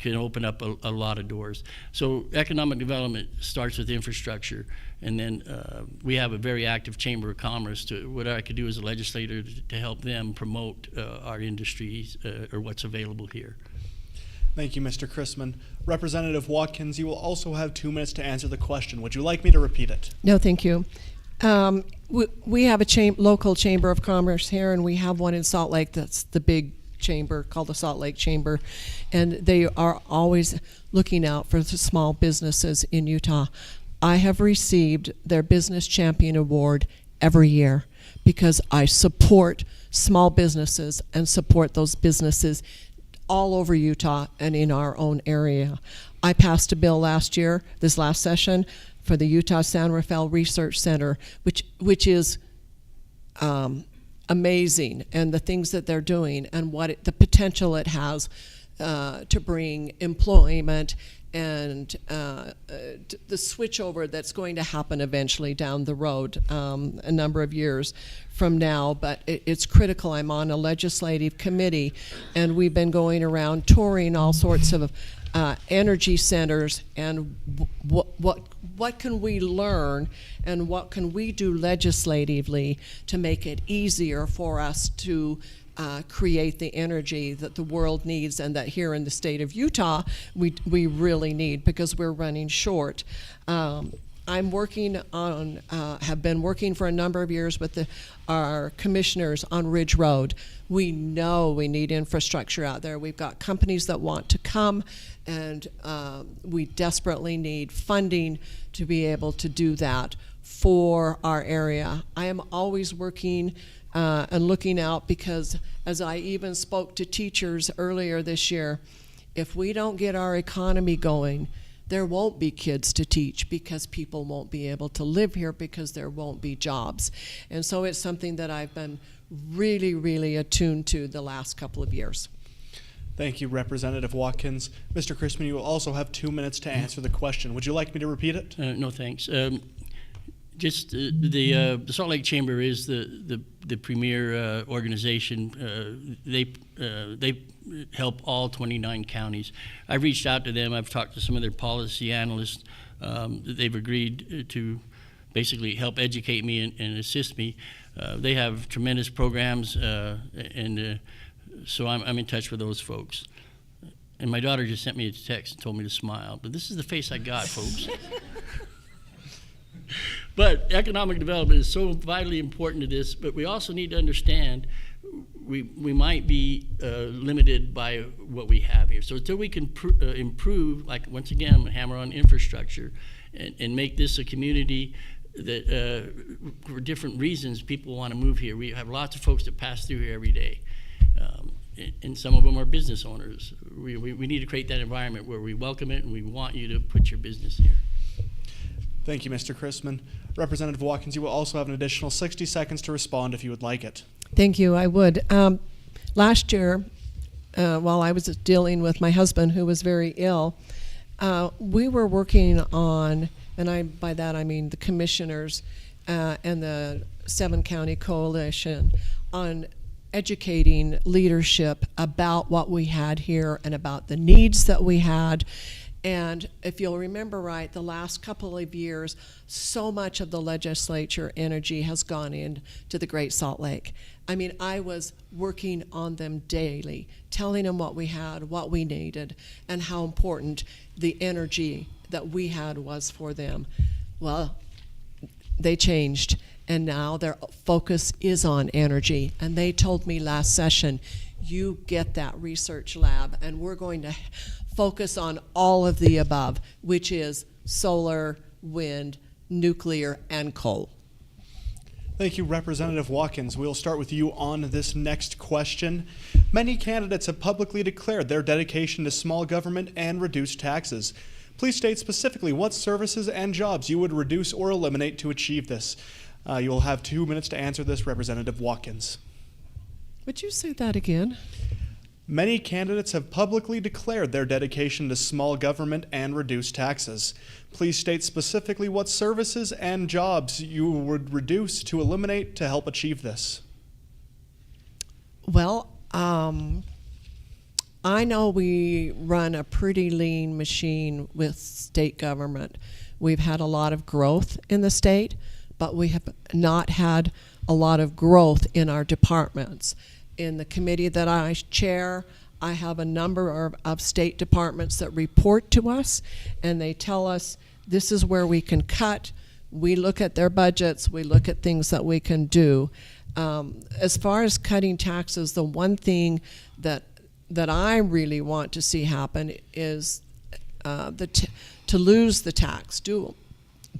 S4: can open up a lot of doors. So economic development starts with infrastructure, and then we have a very active Chamber of Commerce. What I could do as a legislator to help them promote our industries or what's available here.
S2: Thank you, Mr. Chrisman. Representative Watkins, you will also have 2 minutes to answer the question. Would you like me to repeat it?
S3: No, thank you. We have a local Chamber of Commerce here, and we have one in Salt Lake that's the big chamber called the Salt Lake Chamber, and they are always looking out for the small businesses in Utah. I have received their Business Champion Award every year because I support small businesses and support those businesses all over Utah and in our own area. I passed a bill this last session, for the Utah San Rafael Research Center, which is amazing, and the things that they're doing and the potential it has to bring employment and the switchover that's going to happen eventually down the road, a number of years from now. But it's critical. I'm on a legislative committee, and we've been going around touring all sorts of energy centers, and what can we learn and what can we do legislatively to make it easier for us to create the energy that the world needs, and that here in the state of Utah we really need, because we're running short. I'm working on, have been working for a number of years with our commissioners on Ridge Road. We know we need infrastructure out there. We've got companies that want to come, and we desperately need funding to be able to do that for our area. I am always working and looking out, because as I even spoke to teachers earlier this year, if we don't get our economy going, there won't be kids to teach, because people won't be able to live here because there won't be jobs. And so it's something that I've been really, really attuned to the last couple of years.
S2: Thank you, Representative Watkins. Mr. Chrisman, you will also have 2 minutes to answer the question. Would you like me to repeat it?
S4: No, thanks. Just the Salt Lake Chamber is the premier organization. They help all 29 counties. I've reached out to them. I've talked to some of their policy analysts. They've agreed to basically help educate me and assist me. They have tremendous programs, and so I'm in touch with those folks. And my daughter just sent me a text and told me to smile. But this is the face I got, folks. But economic development is so vitally important to this, but we also need to understand we might be limited by what we have here. So until we can improve, like once again, I'm gonna hammer on infrastructure and make this a community that for different reasons people want to move here. We have lots of folks that pass through here every day. And some of them are business owners. We need to create that environment where we welcome it and we want you to put your business here.
S2: Thank you, Mr. Chrisman. Representative Watkins, you will also have an additional 60 seconds to respond if you would like it.
S3: Thank you. I would. Last year, while I was dealing with my husband, who was very ill, we were working on, and by that I mean the commissioners and the 7-county coalition, on educating leadership about what we had here and about the needs that we had. And if you'll remember right, the last couple of years, so much of the legislature energy has gone into the Great Salt Lake. I mean, I was working on them daily, telling them what we had, what we needed, and how important the energy that we had was for them. Well, they changed, and now their focus is on energy. And they told me last session, you get that research lab, and we're going to focus on all of the above, which is solar, wind, nuclear, and coal.
S2: Thank you, Representative Watkins. We'll start with you on this next question. Many candidates have publicly declared their dedication to small government and reduced taxes. Please state specifically what services and jobs you would reduce or eliminate to achieve this. You will have 2 minutes to answer this, Representative Watkins.
S3: Would you say that again?
S2: Many candidates have publicly declared their dedication to small government and reduced taxes. Please state specifically what services and jobs you would reduce to eliminate to help achieve this.
S3: Well, I know we run a pretty lean machine with state government. We've had a lot of growth in the state, but we have not had a lot of growth in our departments. In the committee that I chair, I have a number of state departments that report to us, and they tell us this is where we can cut. We look at their budgets, we look at things that we can do. As far as cutting taxes, the one thing that I really want to see happen is to lose the tax, do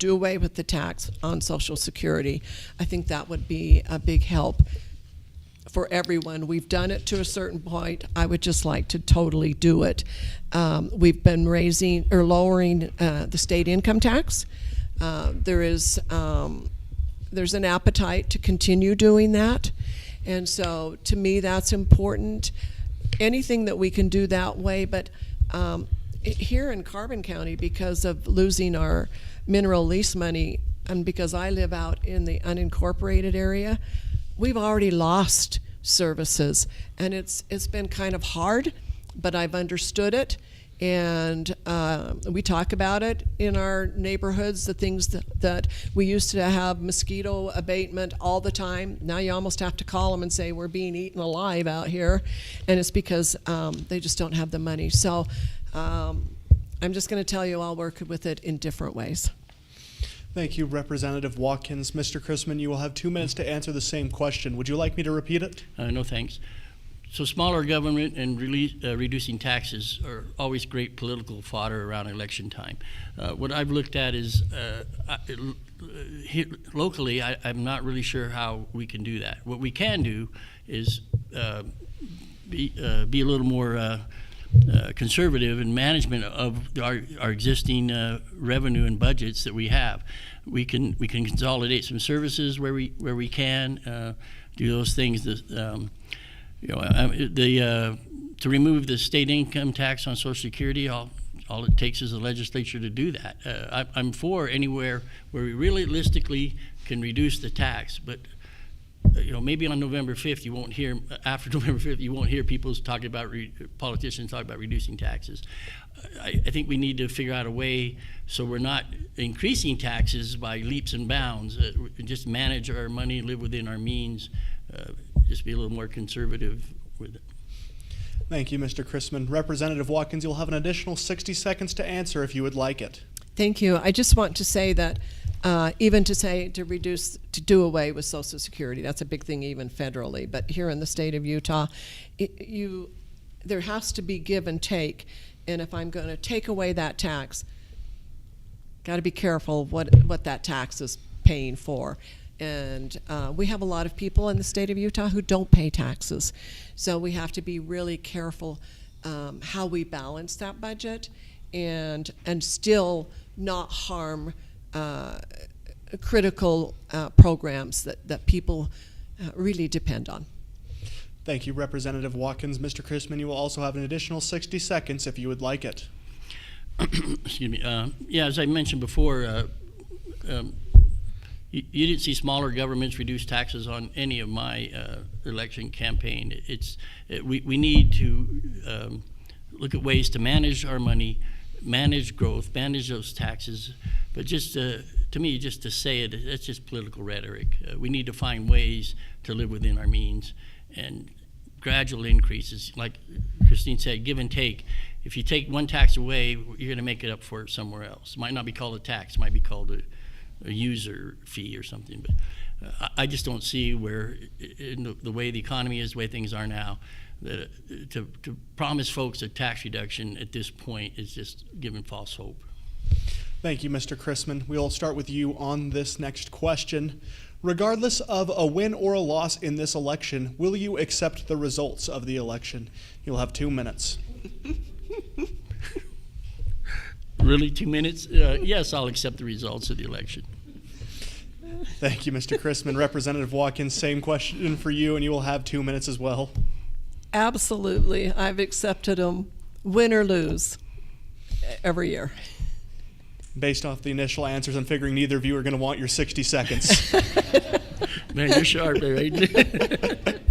S3: away with the tax on Social Security. I think that would be a big help for everyone. We've done it to a certain point. I would just like to totally do it. We've been lowering the state income tax. There's an appetite to continue doing that, and so to me that's important. Anything that we can do that way, but here in Carbon County, because of losing our mineral lease money, and because I live out in the unincorporated area, we've already lost services, and it's been kind of hard, but I've understood it, and we talk about it in our neighborhoods, the things that we used to have mosquito abatement all the time. Now you almost have to call them and say we're being eaten alive out here, and it's because they just don't have the money. So I'm just going to tell you I'll work with it in different ways.
S2: Thank you, Representative Watkins. Mr. Chrisman, you will have 2 minutes to answer the same question. Would you like me to repeat it?
S4: No, thanks. So smaller government and reducing taxes are always great political fodder around election time. What I've looked at is locally, I'm not really sure how we can do that. What we can do is be a little more conservative in management of our existing revenue and budgets that we have. We can consolidate some services where we can do those things. To remove the state income tax on Social Security, all it takes is the legislature to do that. I'm for anywhere where we realistically can reduce the tax, but maybe on November 5th you won't hear, after November 5th you won't hear people talking about, politicians talk about reducing taxes. I think we need to figure out a way so we're not increasing taxes by leaps and bounds. Just manage our money, live within our means, just be a little more conservative with it.
S2: Thank you, Mr. Chrisman. Representative Watkins, you'll have an additional 60 seconds to answer if you would like it.
S3: Thank you. I just want to say that even to do away with Social Security, that's a big thing even federally, but here in the state of Utah, there has to be give and take, and if I'm going to take away that tax, got to be careful what that tax is paying for. And we have a lot of people in the state of Utah who don't pay taxes, so we have to be really careful how we balance that budget and still not harm critical programs that people really depend on.
S2: Thank you, Representative Watkins. Mr. Chrisman, you will also have an additional 60 seconds if you would like it.
S4: Excuse me. Yeah, as I mentioned before, you didn't see smaller governments reduce taxes on any of my election campaign. We need to look at ways to manage our money, manage growth, manage those taxes. But just to me, just to say it, that's just political rhetoric. We need to find ways to live within our means, and gradual increases, like Christine said, give and take. If you take one tax away, you're going to make it up for it somewhere else. It might not be called a tax, it might be called a user fee or something. But I just don't see where, in the way the economy is, the way things are now, that to promise folks a tax reduction at this point is just giving false hope.
S2: Thank you, Mr. Chrisman. We'll start with you on this next question. Regardless of a win or a loss in this election, will you accept the results of the election? You'll have 2 minutes.
S4: Really, 2 minutes? Yes, I'll accept the results of the election.
S2: Thank you, Mr. Chrisman. Representative Watkins, same question for you, and you will have 2 minutes as well.
S3: Absolutely. I've accepted them, win or lose, every year.
S2: Based off the initial answers, I'm figuring neither of you are going to want your 60 seconds.
S4: Man, you're sharp, right?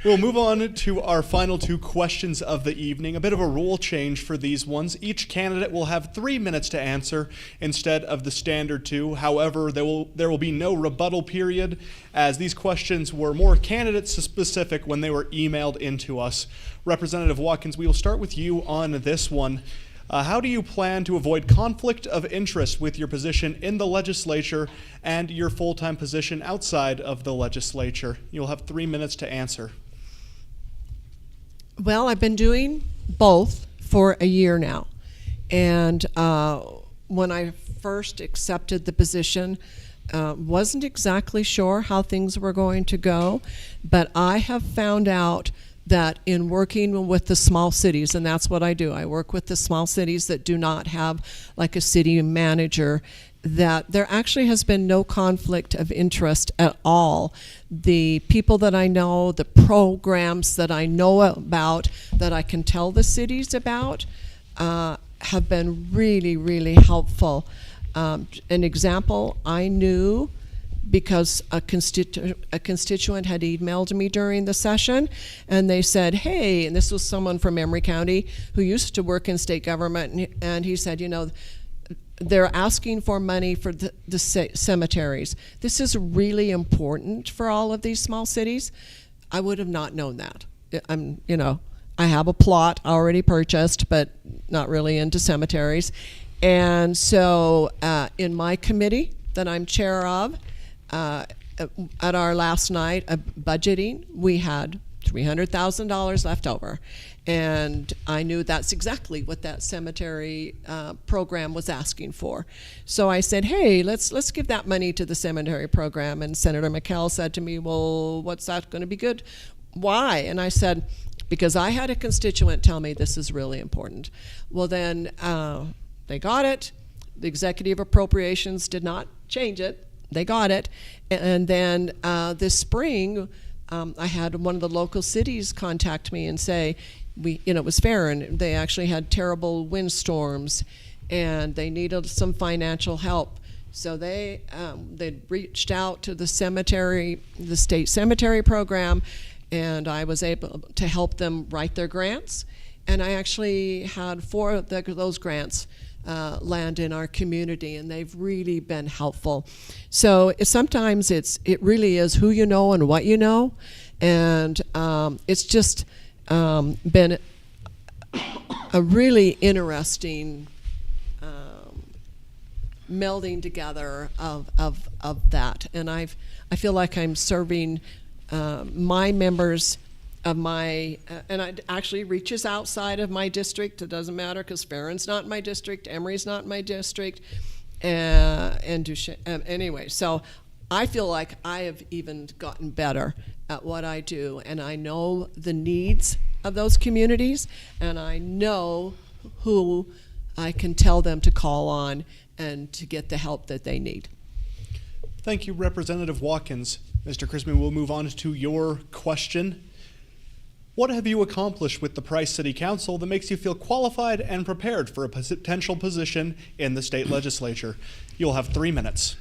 S2: We'll move on to our final 2 questions of the evening. A bit of a rule change for these ones. Each candidate will have 3 minutes to answer instead of the standard 2. However, there will be no rebuttal period, as these questions were more candidate specific when they were emailed into us. Representative Watkins, we will start with you on this one. How do you plan to avoid conflict of interest with your position in the legislature and your full-time position outside of the legislature? You'll have 3 minutes to answer.
S3: Well, I've been doing both for a year now. And when I first accepted the position, wasn't exactly sure how things were going to go, but I have found out that in working with the small cities, and that's what I do, I work with the small cities that do not have like a city manager, that there actually has been no conflict of interest at all. The people that I know, the programs that I know about, that I can tell the cities about, have been really, really helpful. An example, I knew because a constituent had emailed me during the session, and they said, hey, and this was someone from Emery County who used to work in state government, and he said, you know, they're asking for money for the cemeteries. This is really important for all of these small cities. I would have not known that. I have a plot already purchased, but not really into cemeteries. And so in my committee that I'm chair of, at our last night of budgeting, we had $300,000 left over, and I knew that's exactly what that cemetery program was asking for. So I said, hey, let's give that money to the cemetery program. And Senator McKell said to me, well, what's that going to be good? Why? And I said, because I had a constituent tell me this is really important. Well, then they got it. The executive appropriations did not change it. They got it. And then this spring, I had one of the local cities contact me and say, it was fair, and they actually had terrible windstorms, and they needed some financial help. So they'd reached out to the cemetery, the state cemetery program, and I was able to help them write their grants. And I actually had 4 of those grants land in our community, and they've really been helpful. So sometimes it really is who you know and what you know, and it's just been a really interesting melding together of that. And I feel like I'm serving my members of my, and it actually reaches outside of my district. It doesn't matter, because Farron's not in my district, Emery's not in my district, and Duchesne, anyway. So I feel like I have even gotten better at what I do, and I know the needs of those communities, and I know who I can tell them to call on and to get the help that they need.
S2: Thank you, Representative Watkins. Mr. Chrisman, we'll move on to your question. What have you accomplished with the Price City Council that makes you feel qualified and prepared for a potential position in the state legislature? You'll have 3 minutes.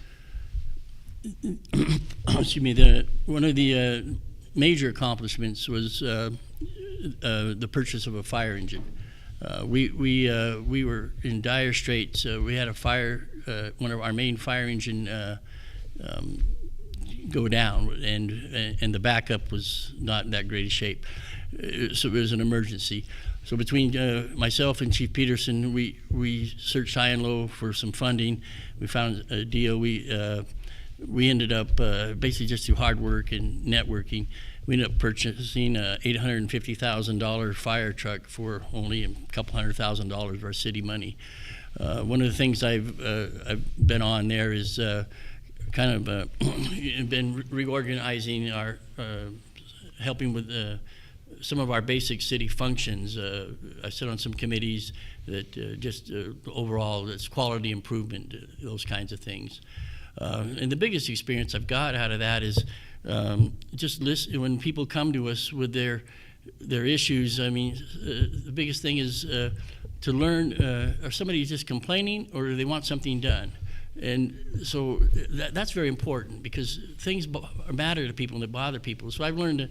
S4: Excuse me. One of the major accomplishments was the purchase of a fire engine. We were in dire straits. We had a fire, one of our main fire engine go down, and the backup was not in that great a shape. So it was an emergency. So between myself and Chief Peterson, we searched high and low for some funding. We found a deal. We ended up basically just through hard work and networking. We ended up purchasing a $850,000 fire truck for only a couple $100,000 of our city money. One of the things I've been on there is kind of been reorganizing our, helping with some of our basic city functions. I sit on some committees that just overall it's quality improvement, those kinds of things. And the biggest experience I've got out of that is just listen when people come to us with their issues. I mean, the biggest thing is to learn: are somebody just complaining, or do they want something done? And so that's very important, because things matter to people and they bother people. So I've learned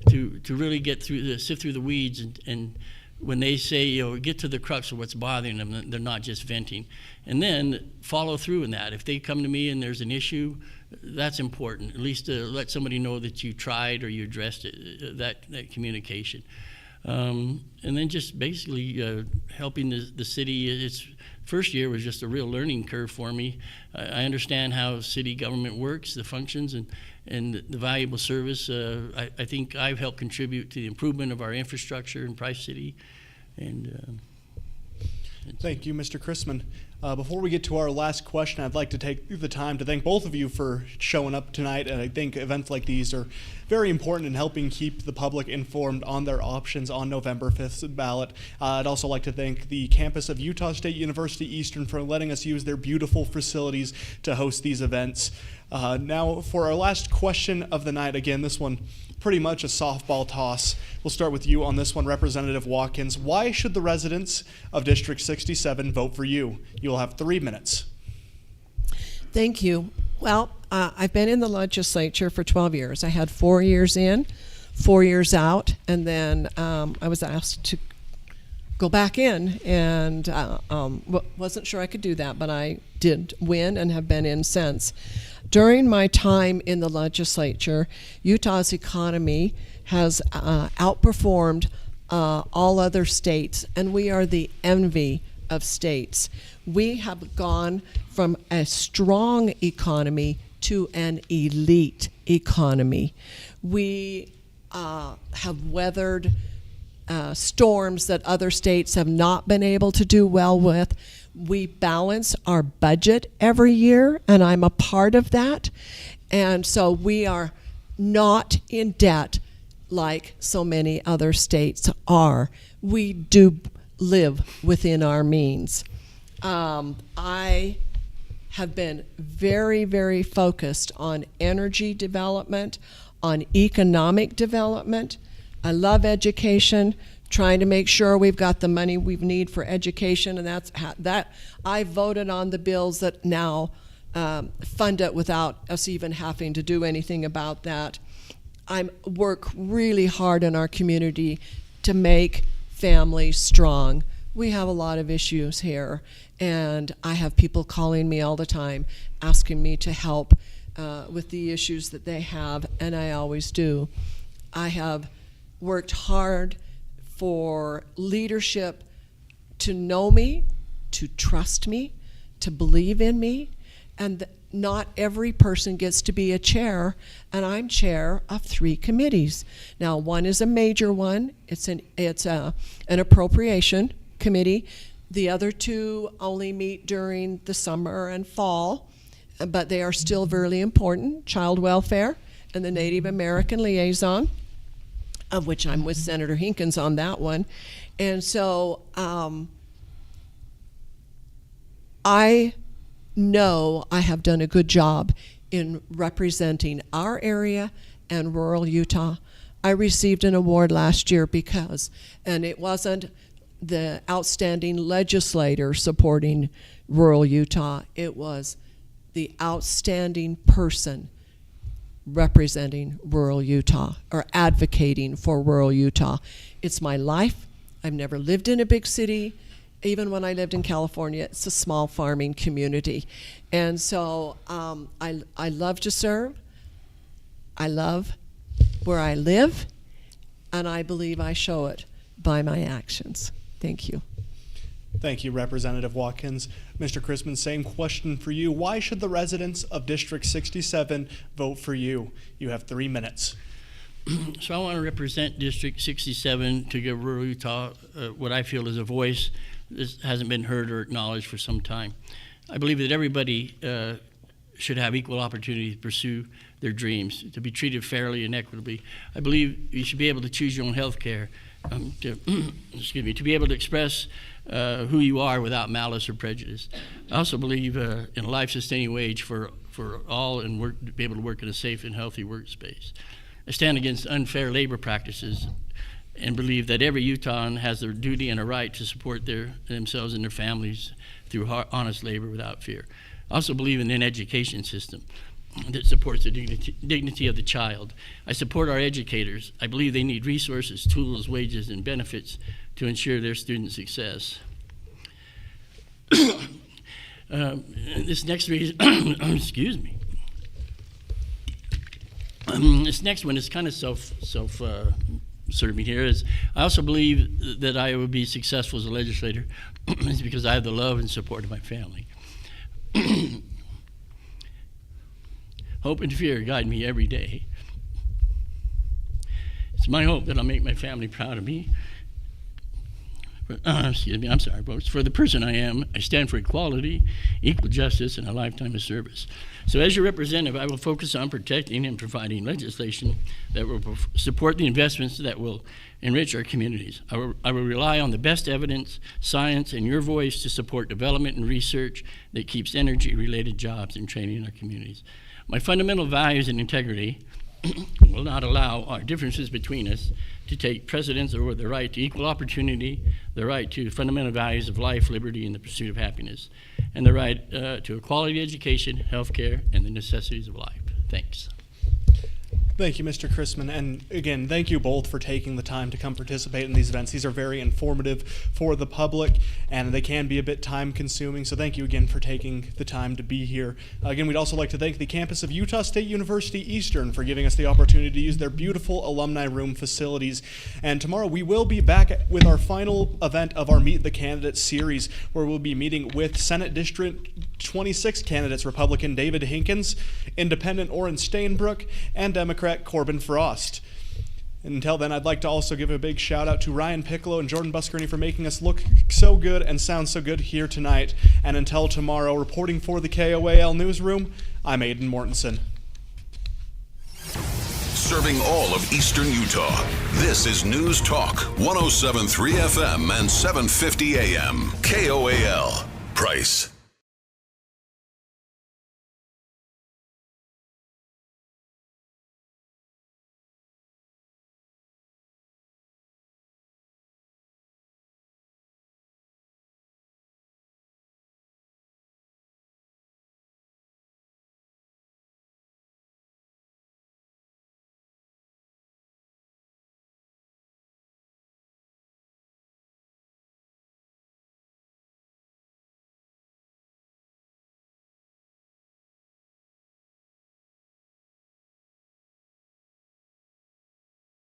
S4: to really get through, sift through the weeds, and when they say, get to the crux of what's bothering them, they're not just venting. And then follow through in that. If they come to me and there's an issue, that's important. At least let somebody know that you tried or you addressed it, that communication. And then just basically helping the city. Its first year was just a real learning curve for me. I understand how city government works, the functions, and the valuable service. I think I've helped contribute to the improvement of our infrastructure in Price City. And
S2: thank you, Mr. Chrisman. Before we get to our last question, I'd like to take the time to thank both of you for showing up tonight. And I think events like these are very important in helping keep the public informed on their options on November 5th's ballot. I'd also like to thank the campus of Utah State University Eastern for letting us use their beautiful facilities to host these events. Now, for our last question of the night, again, this one pretty much a softball toss. We'll start with you on this one, Representative Watkins. Why should the residents of District 67 vote for you? You'll have 3 minutes.
S3: Thank you. Well, I've been in the legislature for 12 years. I had 4 years in, 4 years out, and then I was asked to go back in, and wasn't sure I could do that, but I did win and have been in since. During my time in the legislature, Utah's economy has outperformed all other states, and we are the envy of states. We have gone from a strong economy to an elite economy. We have weathered storms that other states have not been able to do well with. We balance our budget every year, and I'm a part of that. And so we are not in debt like so many other states are. We do live within our means. I have been very, very focused on energy development, on economic development. I love education, trying to make sure we've got the money we need for education, and that I voted on the bills that now fund it without us even having to do anything about that. I work really hard in our community to make families strong. We have a lot of issues here, and I have people calling me all the time asking me to help with the issues that they have, and I always do. I have worked hard for leadership to know me, to trust me, to believe in me, and not every person gets to be a chair, and I'm chair of 3 committees. Now, one is a major one. It's an appropriation committee. The other 2 only meet during the summer and fall, but they are still very important: child welfare and the Native American liaison, of which I'm with Senator Hinkins on that one. And so I know I have done a good job in representing our area and rural Utah. I received an award last year because, and it wasn't the outstanding legislator supporting rural Utah, it was the outstanding person representing rural Utah or advocating for rural Utah. It's my life. I've never lived in a big city. Even when I lived in California, it's a small farming community. And so I love to serve. I love where I live, and I believe I show it by my actions. Thank you.
S2: Thank you, Representative Watkins. Mr. Chrisman, same question for you. Why should the residents of District 67 vote for you? You have 3 minutes.
S4: So I want to represent District 67 to give rural Utah what I feel is a voice that hasn't been heard or acknowledged for some time. I believe that everybody should have equal opportunity to pursue their dreams, to be treated fairly and equitably. I believe you should be able to choose your own health care, to be able to express who you are without malice or prejudice. I also believe in a life-sustaining wage for all and to be able to work in a safe and healthy workspace. I stand against unfair labor practices and believe that every Utahn has their duty and a right to support themselves and their families through honest labor without fear. I also believe in an education system that supports the dignity of the child. I support our educators. I believe they need resources, tools, wages, and benefits to ensure their student success. This next reason, excuse me. This next one is kind of self-serving here. I also believe that I would be successful as a legislator is because I have the love and support of my family. Hope and fear guide me every day. It's my hope that I'll make my family proud of me. Folks. For the person I am, I stand for equality, equal justice, and a lifetime of service. So as your representative, I will focus on protecting and providing legislation that will support the investments that will enrich our communities. I will rely on the best evidence, science, and your voice to support development and research that keeps energy-related jobs and training in our communities. My fundamental values and integrity will not allow our differences between us to take precedence over the right to equal opportunity, the right to fundamental values of life, liberty, and the pursuit of happiness, and the right to a quality education, health care, and the necessities of life. Thanks.
S2: Thank you, Mr. Chrisman. And again, thank you both for taking the time to come participate in these events. These are very informative for the public, and they can be a bit time-consuming. So thank you again for taking the time to be here. Again, we'd also like to thank the campus of Utah State University Eastern for giving us the opportunity to use their beautiful alumni room facilities. And tomorrow we will be back with our final event of our Meet the Candidates series, where we'll be meeting with Senate District 26 candidates, Republican David Hinkins, Independent Orrin Stainbrook, and Democrat Corbin Frost. Until then, I'd like to also give a big shout out to Ryan Piccolo and Jordan Buscarini for making us look so good and sound so good here tonight. And until tomorrow, reporting for the KOAL Newsroom, I'm Aiden Mortensen.
S5: Serving all of Eastern Utah, this is News Talk 107.3 FM and 750 AM. KOAL. Price.